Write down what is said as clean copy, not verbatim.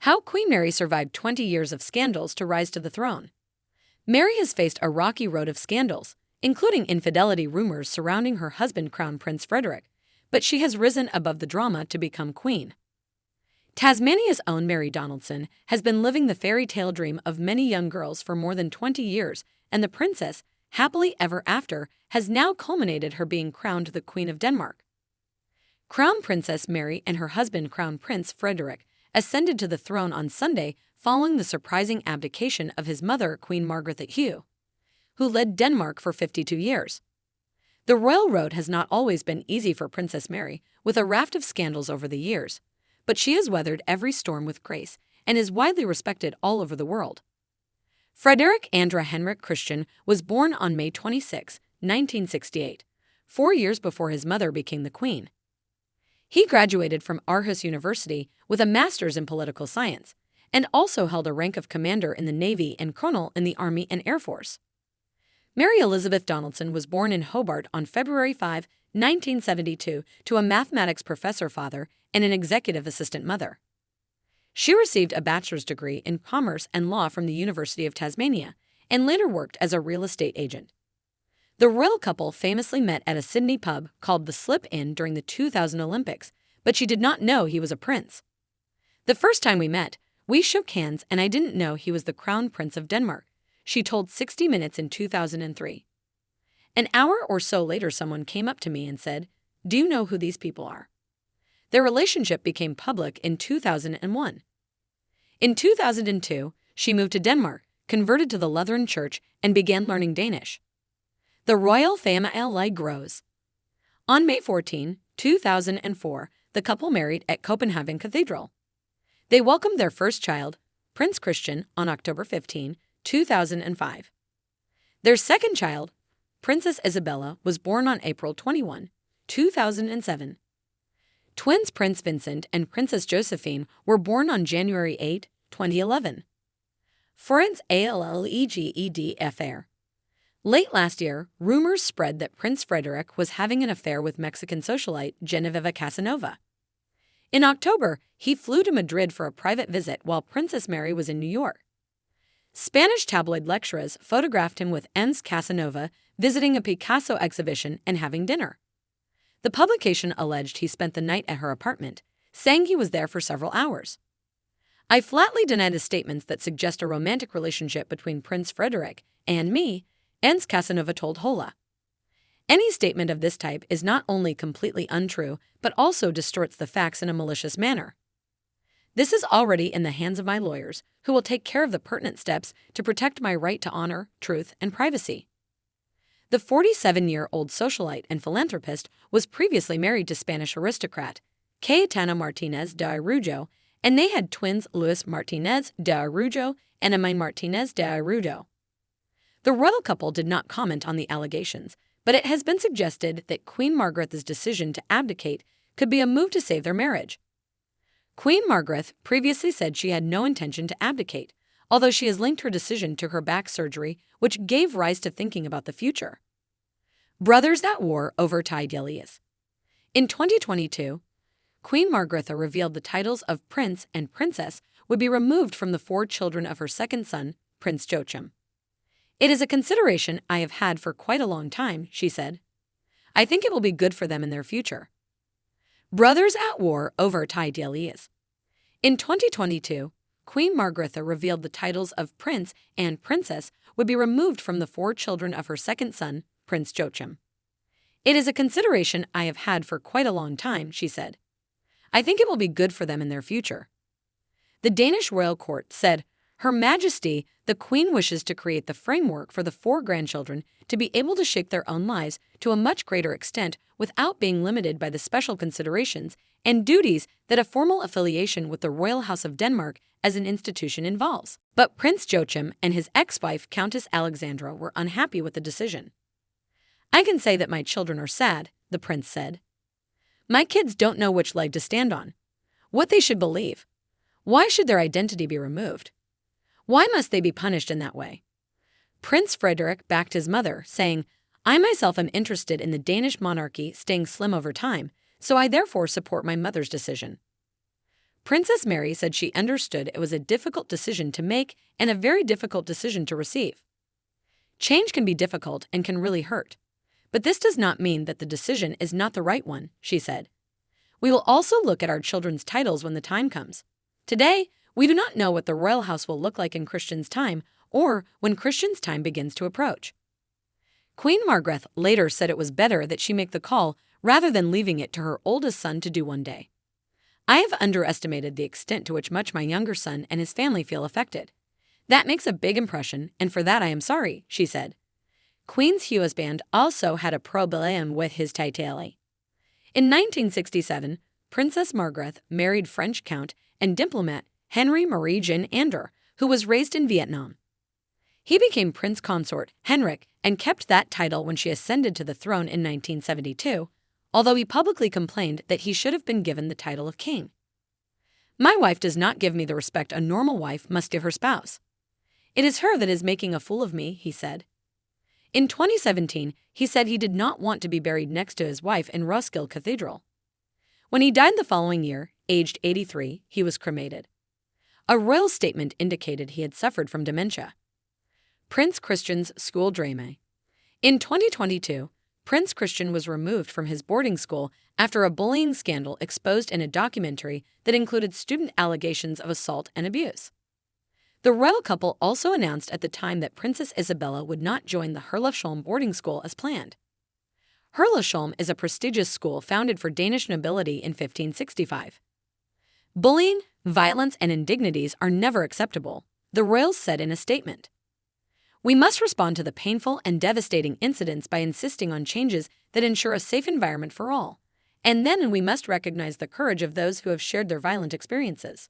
How Queen Mary survived 20 years of scandals to rise to the throne. Mary has faced a rocky road of scandals, including infidelity rumors surrounding her husband, Crown Prince Frederick, but she has risen above the drama to become queen. Tasmania's own Mary Donaldson has been living the fairy tale dream of many young girls for more than 20 years, and the princess, happily ever after, has now culminated her being crowned the Queen of Denmark. Crown Princess Mary and her husband, Crown Prince Frederick, ascended to the throne on Sunday following the surprising abdication of his mother, Queen Margrethe, who led Denmark for 52 years. The royal road has not always been easy for Princess Mary, with a raft of scandals over the years, but she has weathered every storm with grace and is widely respected all over the world. Frederik Andre Henrik Christian was born on May 26, 1968, 4 years before his mother became the queen. He graduated from Aarhus University with a master's in political science and also held a rank of commander in the Navy and colonel in the Army and Air Force. Mary Elizabeth Donaldson was born in Hobart on February 5, 1972, to a mathematics professor father and an executive assistant mother. She received a bachelor's degree in commerce and law from the University of Tasmania and later worked as a real estate agent. The royal couple famously met at a Sydney pub called the Slip Inn during the 2000 Olympics, but she did not know he was a prince. "The first time we met, we shook hands and I didn't know he was the Crown Prince of Denmark," she told 60 Minutes in 2003. An hour or so later, someone came up to me and said, "Do you know who these people are?" Their relationship became public in 2001. In 2002, she moved to Denmark, converted to the Lutheran Church, and began learning Danish. The royal family grows. On May 14, 2004, the couple married at Copenhagen Cathedral. They welcomed their first child, Prince Christian, on October 15, 2005. Their second child, Princess Isabella, was born on April 21, 2007. Twins Prince Vincent and Princess Josephine were born on January 8, 2011. France Alleged affair. Late last year, rumors spread that Prince Frederick was having an affair with Mexican socialite Genevieve Casanova. In October, he flew to Madrid for a private visit while Princess Mary was in New York. Spanish tabloid lecturers photographed him with Ens Casanova visiting a Picasso exhibition and having dinner. The publication alleged he spent the night at her apartment, saying he was there for several hours. "I flatly deny the statements that suggest a romantic relationship between Prince Frederick and me," Ens Casanova told Hola. "Any statement of this type is not only completely untrue, but also distorts the facts in a malicious manner. This is already in the hands of my lawyers, who will take care of the pertinent steps to protect my right to honor, truth, and privacy." The 47-year-old socialite and philanthropist was previously married to Spanish aristocrat Cayetano Martínez de Araujo, and they had twins Luis Martínez de Araujo and Emma Martínez de Araujo. The royal couple did not comment on the allegations, but it has been suggested that Queen Margrethe's decision to abdicate could be a move to save their marriage. Queen Margrethe previously said she had no intention to abdicate, although she has linked her decision to her back surgery, which gave rise to thinking about the future. Brothers at war over titles. In 2022, Queen Margrethe revealed the titles of Prince and Princess would be removed from the 4 children of her second son, Prince Joachim. "It is a consideration I have had for quite a long time," she said. "I think it will be good for them in their future." Brothers at war over titles. In 2022, Queen Margrethe revealed the titles of Prince and Princess would be removed from the 4 children of her second son, Prince Joachim. "It is a consideration I have had for quite a long time," she said. "I think it will be good for them in their future." The Danish royal court said, "Her Majesty, the Queen wishes to create the framework for the 4 grandchildren to be able to shape their own lives to a much greater extent without being limited by the special considerations and duties that a formal affiliation with the Royal House of Denmark as an institution involves." But Prince Joachim and his ex-wife Countess Alexandra were unhappy with the decision. "I can say that my children are sad," the prince said. "My kids don't know which leg to stand on, what they should believe. Why should their identity be removed? Why must they be punished in that way?" Prince Frederick backed his mother, saying, "I myself am interested in the Danish monarchy staying slim over time, so I therefore support my mother's decision." Princess Mary said she understood it was a difficult decision to make and a very difficult decision to receive. Change can be difficult and can really hurt. But this does not mean that the decision is not the right one, she said. We will also look at our children's titles when the time comes. Today, we do not know what the royal house will look like in Christian's time or when Christian's time begins to approach. Queen Margaret later said it was better that she make the call rather than leaving it to her oldest son to do one day. I have underestimated the extent to which much my younger son and his family feel affected. That makes a big impression, and for that I am sorry, she said. Queen's husband also had a problem with his title. In 1967, Princess Margaret married French Count and diplomat Henri Marie Jean Ander, who was raised in Vietnam. He became Prince Consort Henrik and kept that title when she ascended to the throne in 1972, although he publicly complained that he should have been given the title of king. My wife does not give me the respect a normal wife must give her spouse. It is her that is making a fool of me, he said. In 2017, he said he did not want to be buried next to his wife in Roskilde Cathedral. When he died the following year, aged 83, he was cremated. A royal statement indicated he had suffered from dementia. Prince Christian's school drama. In 2022, Prince Christian was removed from his boarding school after a bullying scandal exposed in a documentary that included student allegations of assault and abuse. The royal couple also announced at the time that Princess Isabella would not join the Herlufsholm boarding school as planned. Herlufsholm is a prestigious school founded for Danish nobility in 1565. Bullying, violence, and indignities are never acceptable, the royals said in a statement. We must respond to the painful and devastating incidents by insisting on changes that ensure a safe environment for all, and then we must recognize the courage of those who have shared their violent experiences.